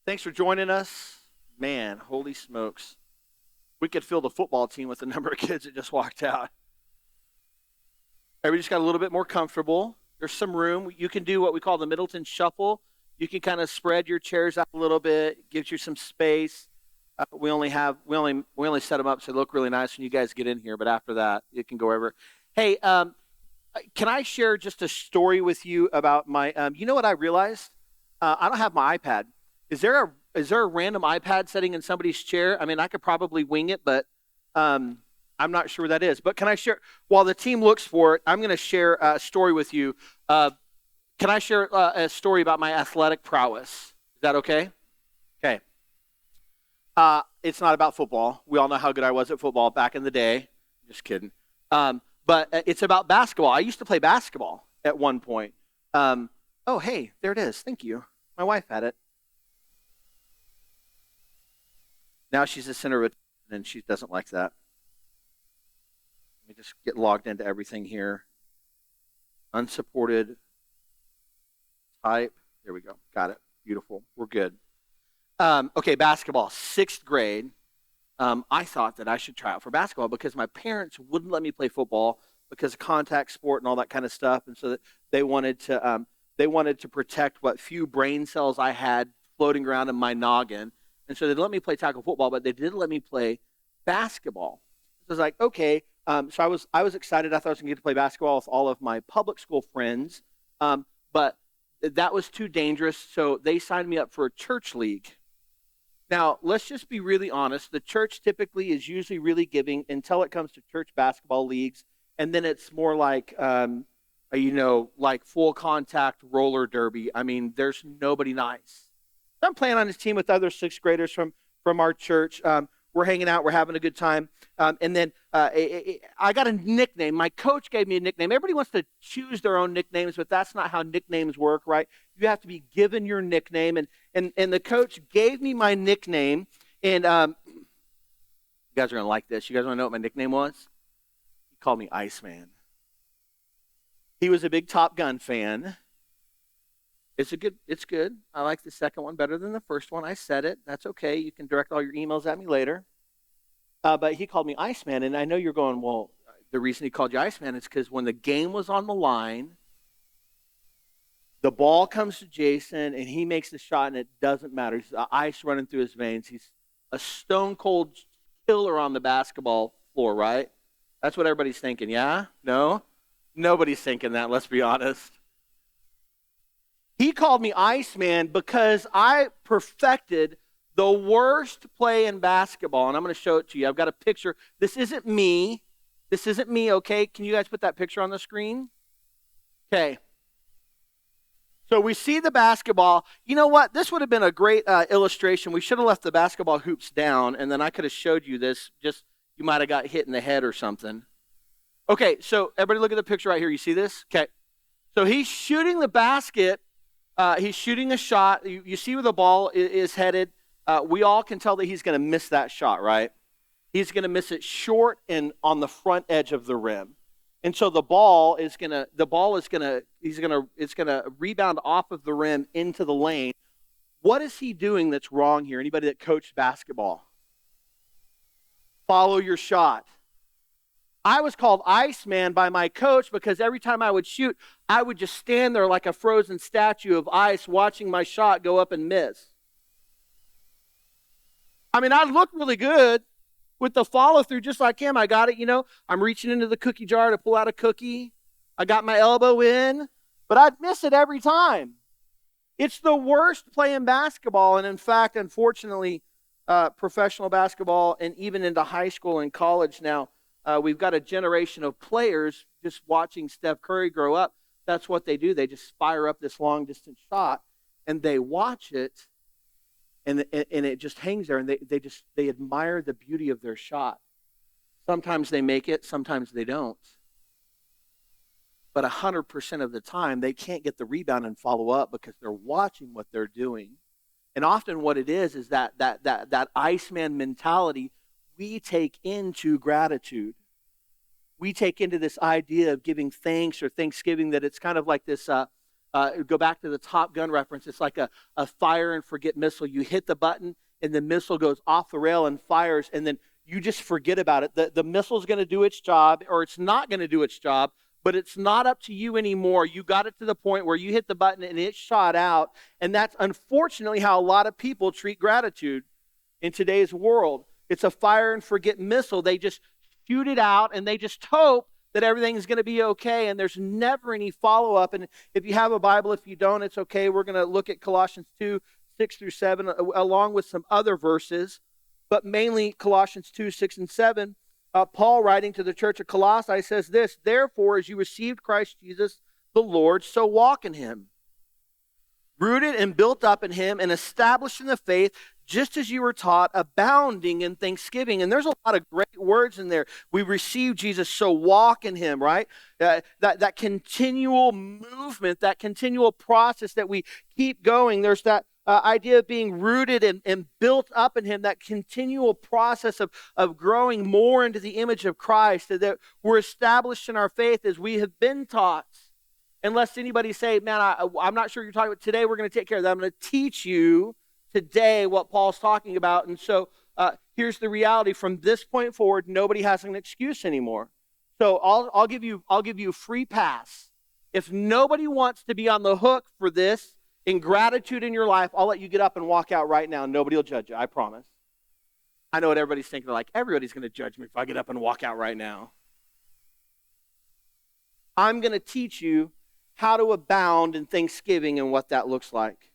Thanks for joining us. Man, holy smokes. We could fill the football team with the number of kids that just walked out. Everybody just got a little bit more comfortable. There's some room. You can do what we call the Middleton Shuffle. You can kind of spread your chairs out a little bit, gives you some space. We only set them up so they look really nice when you guys get in here, but after that, it can go over. Hey, can I share just a story with you about my? You know what I realized? I don't have my iPad. Is there a random iPad sitting in somebody's chair? I mean, I could probably wing it, but I'm not sure where that is. But can I share? While the team looks for it, I'm going to share a story with you. Can I share a story about my athletic prowess? Is that okay? Okay. It's not about football. We all know how good I was at football back in the day. Just kidding. But it's about basketball. I used to play basketball at one point. Oh, hey, there it is. Thank you. My wife had it. Now she's the center of it, and she doesn't like that. Let me just get logged into everything here. Unsupported type. There we go. Got it. Beautiful. We're good. Okay, basketball. 6th grade. I thought that I should try out for basketball because my parents wouldn't let me play football because of contact sport and all that kind of stuff, and so that they wanted to protect what few brain cells I had floating around in my noggin. And so they let me play tackle football, but they didn't let me play basketball. So I was like, okay. So I was excited. I thought I was going to get to play basketball with all of my public school friends, but that was too dangerous. So they signed me up for a church league. Now, let's just be really honest. The church typically is usually really giving until it comes to church basketball leagues, and then it's more like, like full contact roller derby. I mean, there's nobody nice. I'm playing on this team with other 6th graders from our church. We're hanging out. We're having a good time. And then I got a nickname. My coach gave me a nickname. Everybody wants to choose their own nicknames, but that's not how nicknames work, right? You have to be given your nickname. And the coach gave me my nickname. And you guys are going to like this. You guys want to know what my nickname was? He called me Iceman. He was a big Top Gun fan. It's good. I like the second one better than the first one. I said it. That's okay. You can direct all your emails at me later. But he called me Iceman, and I know you're going, well, the reason he called you Iceman is because when the game was on the line, the ball comes to Jason, and he makes the shot, and it doesn't matter. He's ice running through his veins. He's a stone-cold killer on the basketball floor, right? That's what everybody's thinking, yeah? No? Nobody's thinking that, let's be honest. He called me Iceman because I perfected the worst play in basketball, and I'm going to show it to you. I've got a picture. This isn't me. This isn't me, okay? Can you guys put that picture on the screen? Okay. So we see the basketball. You know what? This would have been a great illustration. We should have left the basketball hoops down, and then I could have showed you this. Just you might have got hit in the head or something. Okay, so everybody look at the picture right here. You see this? Okay. So he's shooting the basket. He's shooting a shot. You see where the ball is headed. We all can tell that he's going to miss that shot, right? He's going to miss it short and on the front edge of the rim. And so it's going to rebound off of the rim into the lane. What is he doing that's wrong here? Anybody that coached basketball? Follow your shot. I was called Iceman by my coach because every time I would shoot, I would just stand there like a frozen statue of ice watching my shot go up and miss. I mean, I look really good with the follow-through just like him. I got it, I'm reaching into the cookie jar to pull out a cookie. I got my elbow in, but I'd miss it every time. It's the worst play in basketball, and in fact, unfortunately, professional basketball and even into high school and college now, we've got a generation of players just watching Steph Curry grow up. That's what they do. They just fire up this long-distance shot, and they watch it, and it just hangs there, and they admire the beauty of their shot. Sometimes they make it, sometimes they don't. But 100% of the time, they can't get the rebound and follow up because they're watching what they're doing. And often what it is that Iceman mentality we take into gratitude. We take into this idea of giving thanks or Thanksgiving, that it's kind of like this Go back to the Top Gun reference. It's like a fire and forget missile. You hit the button and the missile goes off the rail and fires, and then you just forget about it. The missile's going to do its job, or it's not going to do its job, but it's not up to you anymore. You got it to the point where you hit the button and it shot out. And that's unfortunately how a lot of people treat gratitude in today's world. It's a fire and forget missile. They just shoot it out and they just hope that everything is going to be okay, and there's never any follow-up. And if you have a Bible, if you don't, it's okay. We're going to look at Colossians 2, 6 through 7, along with some other verses, but mainly Colossians 2, 6, and 7. Paul, writing to the church of Colossae, says this: "Therefore, as you received Christ Jesus the Lord, so walk in him, rooted and built up in him and established in the faith, just as you were taught, abounding in thanksgiving." And there's a lot of great words in there. We received Jesus, so walk in him, right? That continual movement, that continual process that we keep going. There's that idea of being rooted and built up in him, that continual process of growing more into the image of Christ, that we're established in our faith as we have been taught. Unless anybody say, man, I'm not sure you're talking about, today we're going to take care of that. I'm going to teach you today what Paul's talking about. And so here's the reality: from this point forward, nobody has an excuse anymore. So I'll give you free pass. If nobody wants to be on the hook for this ingratitude in your life, I'll let you get up and walk out right now. Nobody will judge you, I promise. I know what everybody's thinking. They're like, everybody's going to judge me if I get up and walk out right now. I'm going to teach you how to abound in thanksgiving and what that looks like.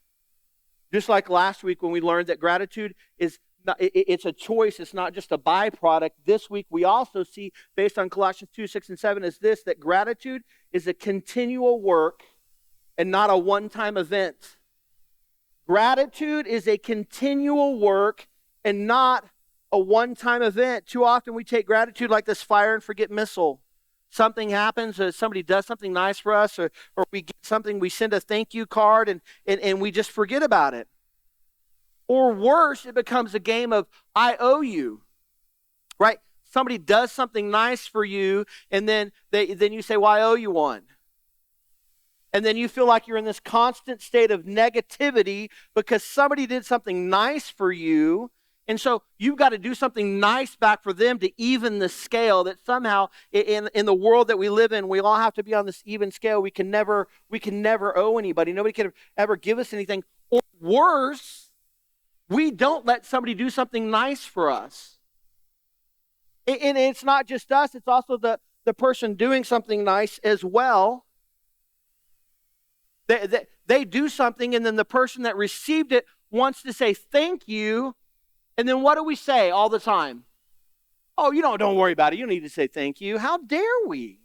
Just like last week when we learned that gratitude is not, it's a choice, it's not just a byproduct. This week we also see, based on Colossians 2, 6, and 7, is this: that gratitude is a continual work and not a one-time event. Gratitude is a continual work and not a one-time event. Too often we take gratitude like this fire and forget missile. Something happens, or somebody does something nice for us, or we get something, we send a thank you card, and we just forget about it. Or worse, it becomes a game of I owe you, right? Somebody does something nice for you, and then you say, well, I owe you one. And then you feel like you're in this constant state of negativity because somebody did something nice for you. And so you've got to do something nice back for them to even the scale, that somehow in the world that we live in, we all have to be on this even scale. We can never owe anybody. Nobody can ever give us anything. Or worse, we don't let somebody do something nice for us. And it's not just us, it's also the person doing something nice as well. They do something, and then the person that received it wants to say thank you. And then what do we say all the time? Oh, don't worry about it. You don't need to say thank you. How dare we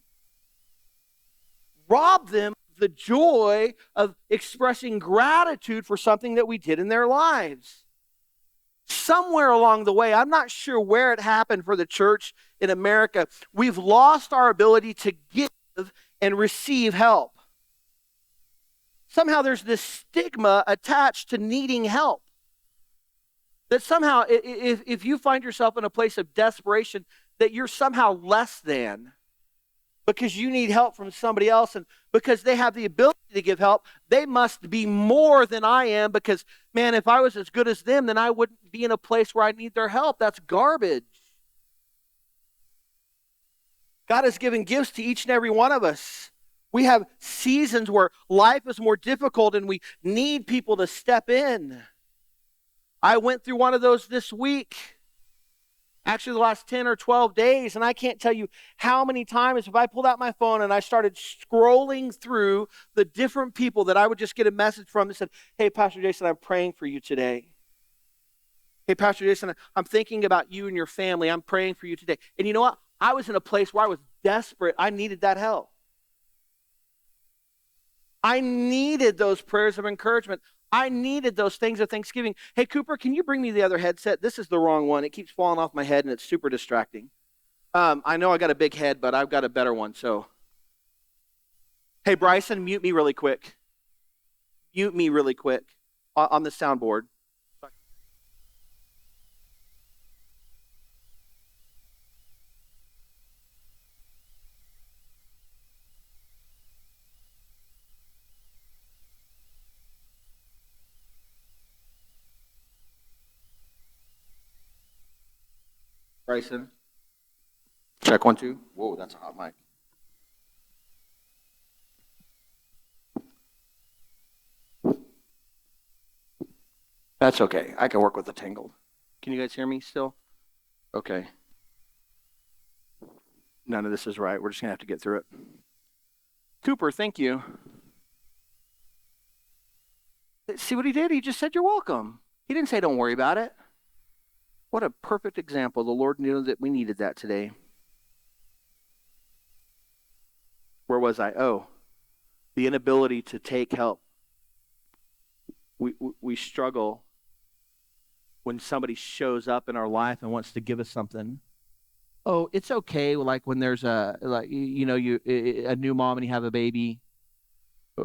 rob them of the joy of expressing gratitude for something that we did in their lives? Somewhere along the way, I'm not sure where it happened for the church in America, we've lost our ability to give and receive help. Somehow there's this stigma attached to needing help. That somehow, if you find yourself in a place of desperation, that you're somehow less than because you need help from somebody else, and because they have the ability to give help, they must be more than I am, because, man, if I was as good as them, then I wouldn't be in a place where I need their help. That's garbage. God has given gifts to each and every one of us. We have seasons where life is more difficult and we need people to step in. I went through one of those this week, actually the last 10 or 12 days, and I can't tell you how many times if I pulled out my phone and I started scrolling through the different people that I would just get a message from that said, hey, Pastor Jason, I'm praying for you today. Hey, Pastor Jason, I'm thinking about you and your family. I'm praying for you today. And you know what? I was in a place where I was desperate. I needed that help. I needed those prayers of encouragement. I needed those things of thanksgiving. Hey, Cooper, can you bring me the other headset? This is the wrong one. It keeps falling off my head, and it's super distracting. I know I got a big head, but I've got a better one. So, hey, Bryson, mute me really quick. Mute me really quick on the soundboard. Bryson? Check 1, 2. Whoa, that's a hot mic. That's okay. I can work with the tangled. Can you guys hear me still? Okay. None of this is right. We're just going to have to get through it. Cooper, thank you. See what he did? He just said, you're welcome. He didn't say, don't worry about it. What a perfect example. The Lord knew that we needed that today. Where was I? Oh, the inability to take help. We struggle when somebody shows up in our life and wants to give us something. Oh, it's okay. Like when there's a new mom and you have a baby,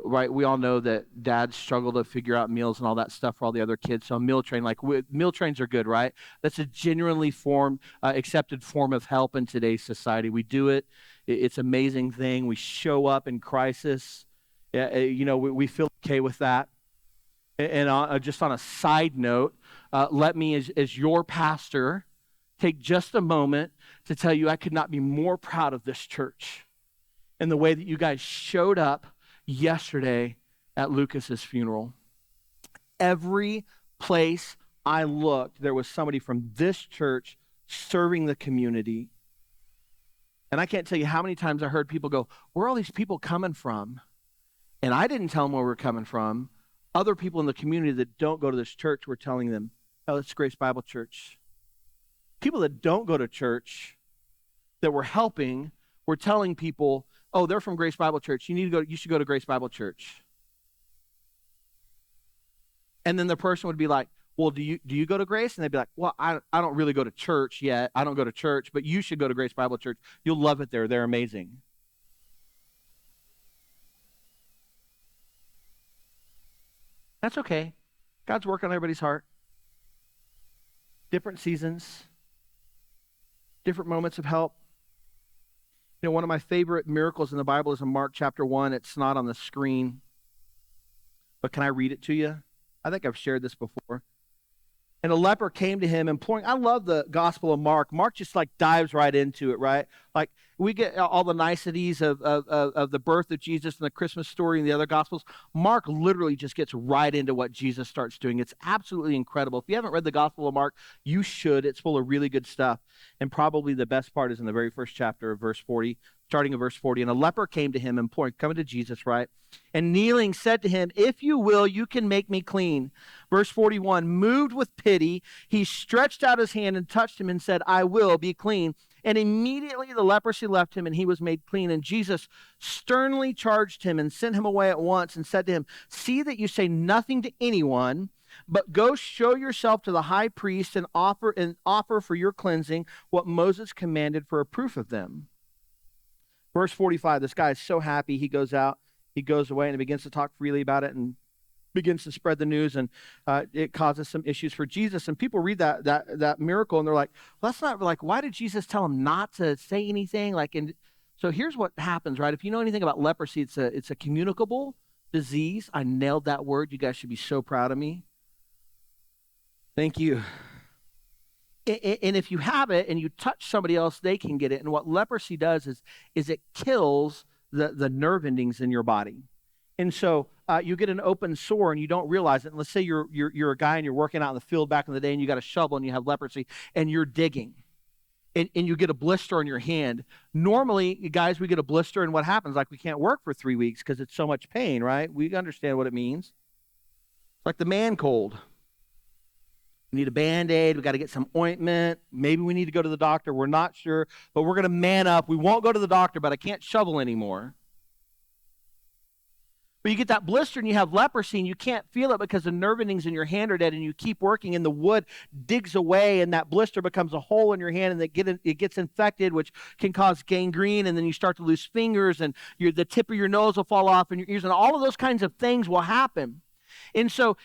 right? We all know that dads struggle to figure out meals and all that stuff for all the other kids. So meal train, meal trains are good, right? That's a genuinely accepted form of help in today's society. We do it. It's an amazing thing. We show up in crisis. We feel okay with that. And just on a side note, let me, as your pastor, take just a moment to tell you I could not be more proud of this church and the way that you guys showed up yesterday at Lucas's funeral. Every place I looked, there was somebody from this church serving the community. And I can't tell you how many times I heard people go, where are all these people coming from? And I didn't tell them where we're coming from. Other people in the community that don't go to this church were telling them, oh, it's Grace Bible Church. People that don't go to church that were helping were telling people, oh, they're from Grace Bible Church. You should go to Grace Bible Church. And then the person would be like, well, do you go to Grace? And they'd be like, well, I don't really go to church yet. I don't go to church, but you should go to Grace Bible Church. You'll love it there. They're amazing. That's okay. God's working on everybody's heart. Different seasons, different moments of help. You know, one of my favorite miracles in the Bible is in Mark chapter 1. It's not on the screen, but can I read it to you? I think I've shared this before. And a leper came to him imploring. I love the Gospel of Mark. Mark just dives right into it, right? Like we get all the niceties of the birth of Jesus and the Christmas story and the other Gospels. Mark literally just gets right into what Jesus starts doing. It's absolutely incredible. If you haven't read the Gospel of Mark, you should. It's full of really good stuff. And probably the best part is in the very first chapter of verse 40, starting of verse 40. And a leper came to him imploring, coming to Jesus, right? And kneeling said to him, if you will, you can make me clean. Verse 41, moved with pity, he stretched out his hand and touched him and said, I will be clean. And immediately the leprosy left him and he was made clean. And Jesus sternly charged him and sent him away at once and said to him, see that you say nothing to anyone, but go show yourself to the high priest and offer for your cleansing what Moses commanded for a proof of them. Verse 45, this guy is so happy. He goes out, he goes away and he begins to talk freely about it and begins to spread the news, and it causes some issues for Jesus. And people read that miracle and they're like, well, that's not like, why did Jesus tell him not to say anything? So here's what happens, right? If you know anything about leprosy, it's a communicable disease. I nailed that word. You guys should be so proud of me. Thank you. And if you have it and you touch somebody else, they can get it. And what leprosy does is it kills the nerve endings in your body. And so you get an open sore and you don't realize it. And let's say you're a guy and you're working out in the field back in the day and you got a shovel and you have leprosy and you're digging. And you get a blister on your hand. Normally, guys, we get a blister and what happens? Like we can't work for 3 weeks because it's so much pain, right? We understand what it means. It's like the man cold. We need a Band-Aid. We got to get some ointment. Maybe we need to go to the doctor. We're not sure, but we're going to man up. We won't go to the doctor, but I can't shovel anymore. But you get that blister and you have leprosy and you can't feel it because the nerve endings in your hand are dead, and you keep working and the wood digs away and that blister becomes a hole in your hand and it gets infected, which can cause gangrene, and then you start to lose fingers and the tip of your nose will fall off and your ears, and all of those kinds of things will happen. And so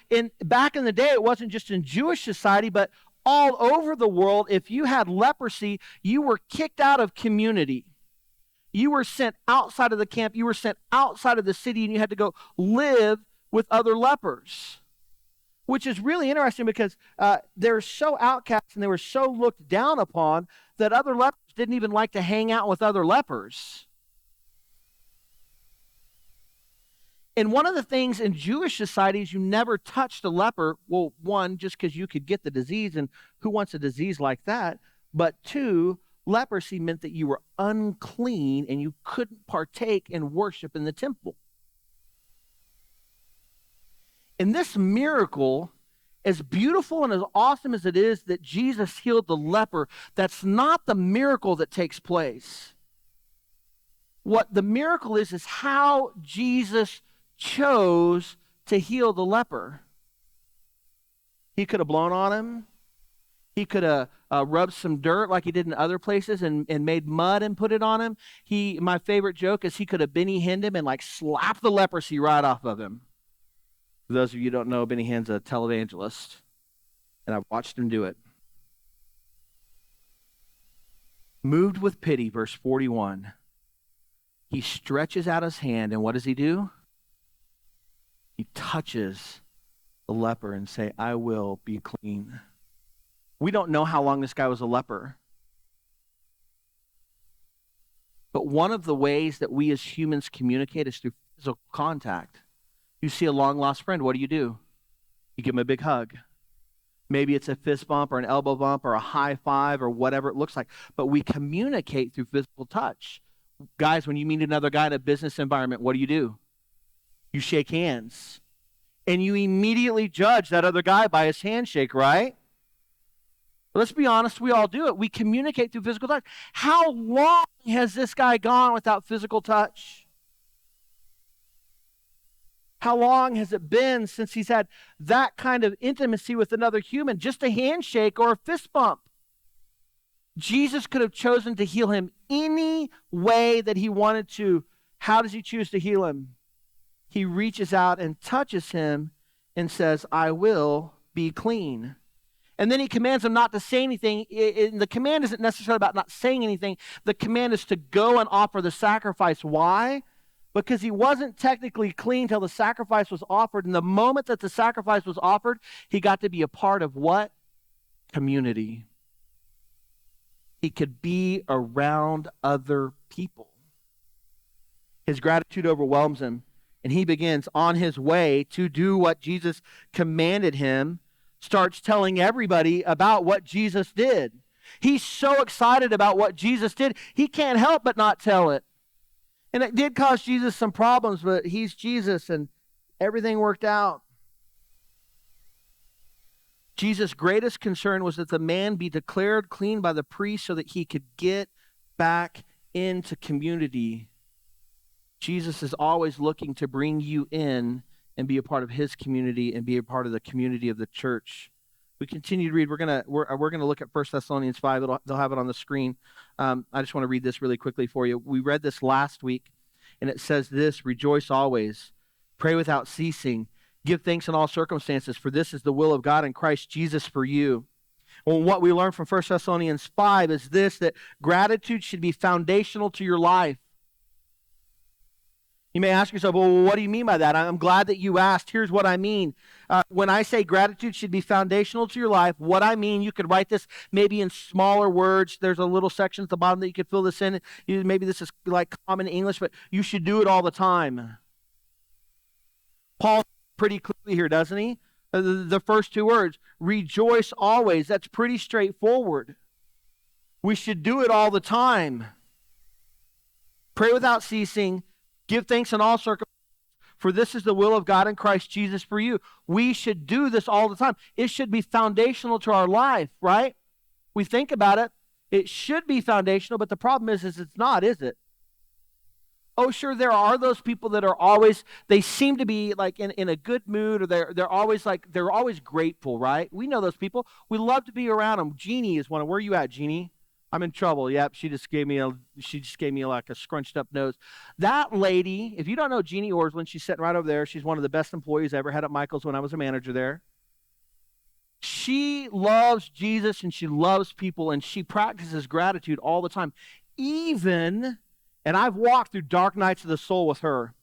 back in the day, it wasn't just in Jewish society, but all over the world, if you had leprosy, you were kicked out of community. You were sent outside of the camp. You were sent outside of the city, and you had to go live with other lepers, which is really interesting because they're so outcast and they were so looked down upon that other lepers didn't even like to hang out with other lepers. And one of the things in Jewish society is you never touched a leper. Well, one, just because you could get the disease, and who wants a disease like that? But two, leprosy meant that you were unclean and you couldn't partake in worship in the temple. And this miracle, as beautiful and as awesome as it is that Jesus healed the leper, that's not the miracle that takes place. What the miracle is how Jesus chose to heal the leper. He could have blown on him. He could have rubbed some dirt like he did in other places and made mud and put it on him. My favorite joke is he could have Benny Hinned him and like slapped the leprosy right off of him. For those of you who don't know, Benny Hinn's a televangelist, and I've watched him do it. Moved with pity, verse 41. He stretches out his hand, and what does he do? He touches the leper and say, I will be clean. We don't know how long this guy was a leper. But one of the ways that we as humans communicate is through physical contact. You see a long-lost friend, what do? You give him a big hug. Maybe it's a fist bump or an elbow bump or a high five or whatever it looks like. But we communicate through physical touch. Guys, when you meet another guy in a business environment, what do? You shake hands. And you immediately judge that other guy by his handshake, right? But let's be honest, we all do it. We communicate through physical touch. How long has this guy gone without physical touch? How long has it been since he's had that kind of intimacy with another human? Just a handshake or a fist bump. Jesus could have chosen to heal him any way that he wanted to. How does he choose to heal him? He reaches out and touches him and says, I will be clean. And then he commands him not to say anything. The command isn't necessarily about not saying anything. The command is to go and offer the sacrifice. Why? Because he wasn't technically clean till the sacrifice was offered. And the moment that the sacrifice was offered, he got to be a part of what? Community. He could be around other people. His gratitude overwhelms him, and he begins on his way to do what Jesus commanded him, starts telling everybody about what Jesus did. He's so excited about what Jesus did, he can't help but not tell it. And it did cause Jesus some problems, but he's Jesus, and everything worked out. Jesus' greatest concern was that the man be declared clean by the priest so that he could get back into community. Jesus is always looking to bring you in and be a part of his community and be a part of the community of the church. We continue to read. We're gonna look at 1 Thessalonians 5. They'll have it on the screen. I just want to read this really quickly for you. We read this last week, and it says this: rejoice always, pray without ceasing, give thanks in all circumstances, for this is the will of God in Christ Jesus for you. Well, what we learn from 1 Thessalonians 5 is this, that gratitude should be foundational to your life. You may ask yourself, well, what do you mean by that? I'm glad that you asked. Here's what I mean. When I say gratitude should be foundational to your life, what I mean, you could write this maybe in smaller words. There's a little section at the bottom that you could fill this in. Maybe this is like common English, but you should do it all the time. Paul pretty clearly here, doesn't he? The first two words, rejoice always. That's pretty straightforward. We should do it all the time. Pray without ceasing. Give thanks in all circumstances, for this is the will of God in Christ Jesus for you. We should do this all the time. It should be foundational to our life, right? We think about it. It should be foundational, but the problem is it's not, is it? Oh, sure, there are those people that are always, they seem to be like in a good mood, or they're always grateful, right? We know those people. We love to be around them. Jeannie is one of, where are you at, Jeannie? I'm in trouble. Yep, she just gave me like a scrunched up nose. That lady, if you don't know Jeannie Orslin, she's sitting right over there. She's one of the best employees I ever had at Michael's when I was a manager there. She loves Jesus and she loves people and she practices gratitude all the time. And I've walked through dark nights of the soul with her.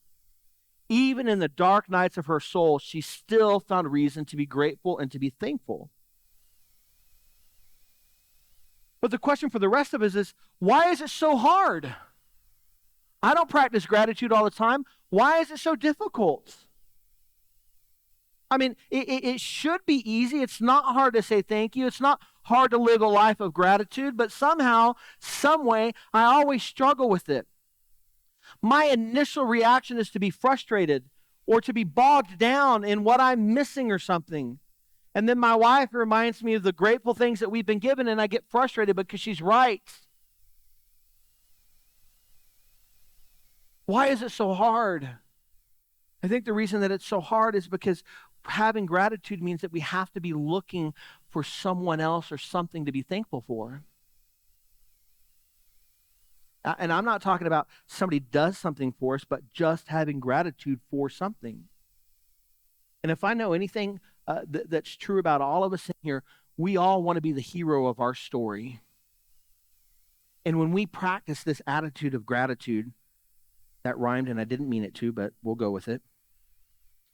Even in the dark nights of her soul, she still found reason to be grateful and to be thankful. But the question for the rest of us is, why is it so hard? I don't practice gratitude all the time. Why is it so difficult? I mean, it should be easy. It's not hard to say thank you. It's not hard to live a life of gratitude, but somehow, some way, I always struggle with it. My initial reaction is to be frustrated or to be bogged down in what I'm missing or something. And then my wife reminds me of the grateful things that we've been given, and I get frustrated because she's right. Why is it so hard? I think the reason that it's so hard is because having gratitude means that we have to be looking for someone else or something to be thankful for. And I'm not talking about somebody does something for us, but just having gratitude for something. And if I know anything that's true about all of us in here, we all want to be the hero of our story. And when we practice this attitude of gratitude, that rhymed and I didn't mean it to, but we'll go with it.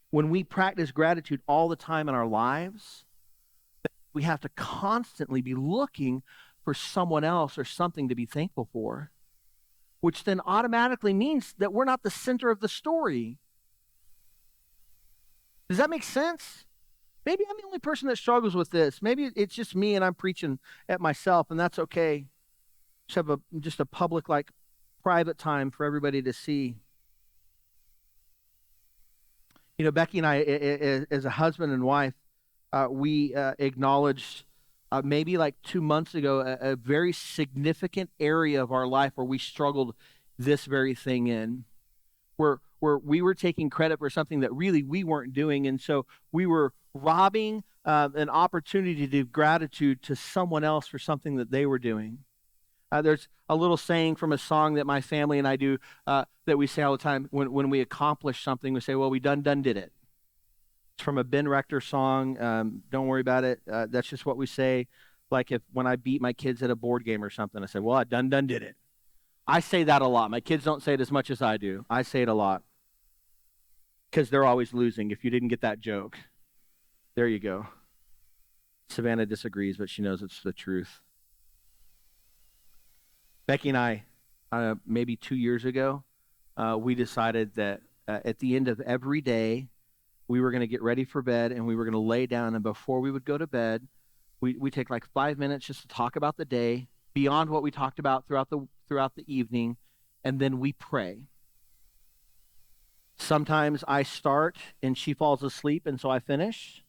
When we practice gratitude all the time in our lives, we have to constantly be looking for someone else or something to be thankful for, which then automatically means that we're not the center of the story. Does that make sense? Maybe I'm the only person that struggles with this. Maybe it's just me and I'm preaching at myself, and that's okay. Just have just a public, private time for everybody to see. You know, Becky and I, as a husband and wife, we acknowledged maybe 2 months ago a very significant area of our life where we struggled this very thing in, where we were taking credit for something that really we weren't doing, and so we were robbing an opportunity to give gratitude to someone else for something that they were doing. There's a little saying from a song that my family and I do that we say all the time when we accomplish something. We say, well, we done did it. It's from a Ben Rector song. Don't worry about it. That's just what we say. Like when I beat my kids at a board game or something, I say, well, I done did it. I say that a lot. My kids don't say it as much as I do. I say it a lot because they're always losing. If you didn't get that joke, there you go. Savannah disagrees, but she knows it's the truth. Becky and I, maybe 2 years ago, we decided that at the end of every day, we were going to get ready for bed and we were going to lay down. And before we would go to bed, we take 5 minutes just to talk about the day, beyond what we talked about throughout the evening, and then we pray. Sometimes I start and she falls asleep, and so I finish.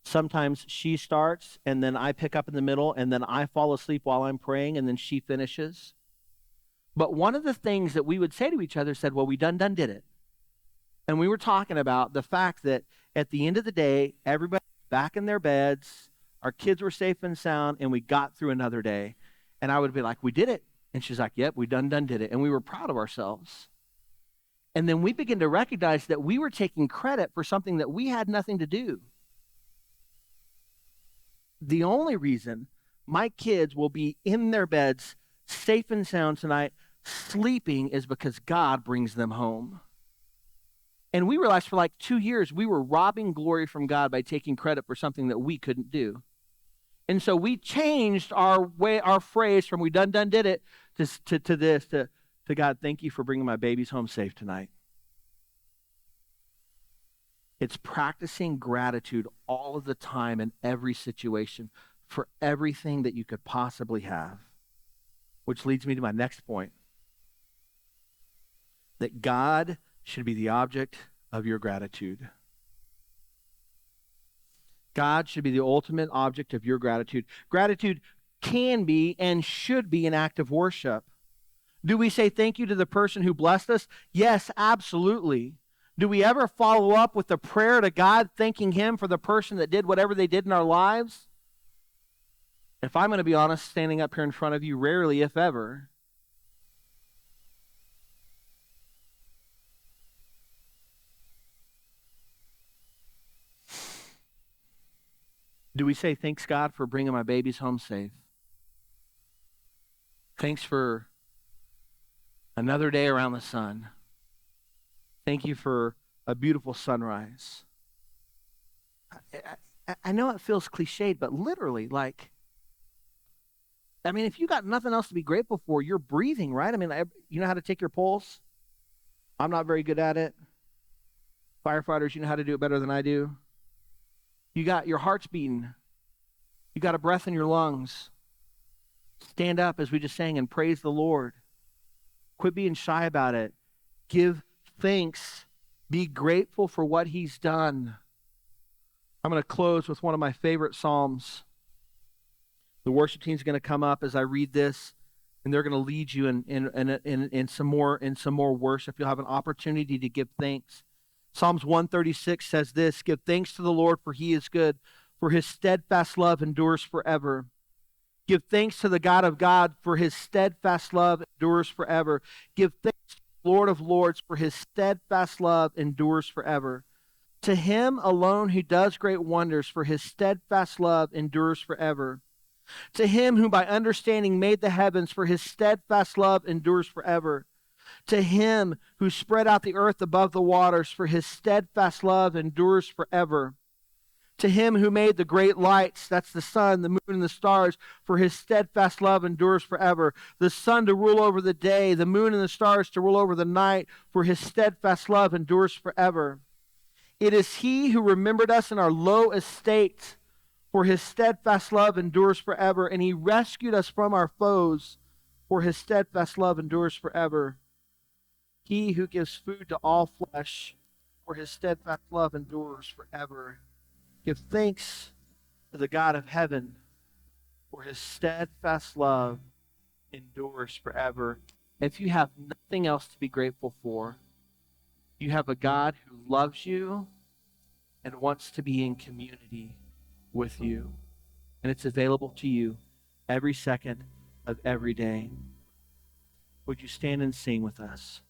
Sometimes she starts, and then I pick up in the middle, and then I fall asleep while I'm praying, and then she finishes. But one of the things that we would say to each other said, well, we done did it. And we were talking about the fact that at the end of the day, everybody's back in their beds, our kids were safe and sound, and we got through another day. And I would be like, we did it. And she's like, yep, we done did it. And we were proud of ourselves. And then we began to recognize that we were taking credit for something that we had nothing to do. The only reason my kids will be in their beds, safe and sound tonight, sleeping, is because God brings them home. And we realized for 2 years, we were robbing glory from God by taking credit for something that we couldn't do. And so we changed our phrase from we done did it to God, thank you for bringing my babies home safe tonight. It's practicing gratitude all of the time in every situation for everything that you could possibly have. Which leads me to my next point. That God should be the object of your gratitude. God should be the ultimate object of your gratitude. Gratitude can be and should be an act of worship. Do we say thank you to the person who blessed us? Yes, absolutely. Do we ever follow up with a prayer to God, thanking Him for the person that did whatever they did in our lives? If I'm going to be honest, standing up here in front of you, rarely, if ever. Do we say, thanks, God, for bringing my babies home safe? Thanks for another day around the sun. Thank you for a beautiful sunrise. I know it feels cliched, but literally, I mean, if you got nothing else to be grateful for, you're breathing, right? I mean, you know how to take your pulse? I'm not very good at it. Firefighters, you know how to do it better than I do. You got your heart's beating. You got a breath in your lungs. Stand up, as we just sang, and praise the Lord. Quit being shy about it. Give thanks. Be grateful for what he's done. I'm going to close with one of my favorite Psalms. The worship team's going to come up as I read this, and they're going to lead you in some more worship. You'll have an opportunity to give thanks. Psalms 136 says this: Give thanks to the Lord, for he is good, for his steadfast love endures forever. Give thanks to the God of God, for his steadfast love endures forever. Give thanks to the Lord of Lords, for his steadfast love endures forever. To him alone who does great wonders, for his steadfast love endures forever. To him who by understanding made the heavens, for his steadfast love endures forever. To him who spread out the earth above the waters, for his steadfast love endures forever. To him who made the great lights, that's the sun, the moon, and the stars, for his steadfast love endures forever. The sun to rule over the day, the moon and the stars to rule over the night, for his steadfast love endures forever. It is he who remembered us in our low estate, for his steadfast love endures forever. And he rescued us from our foes, for his steadfast love endures forever. He who gives food to all flesh, for his steadfast love endures forever. Give thanks to the God of heaven, for his steadfast love endures forever. If you have nothing else to be grateful for, you have a God who loves you and wants to be in community with you. And it's available to you every second of every day. Would you stand and sing with us?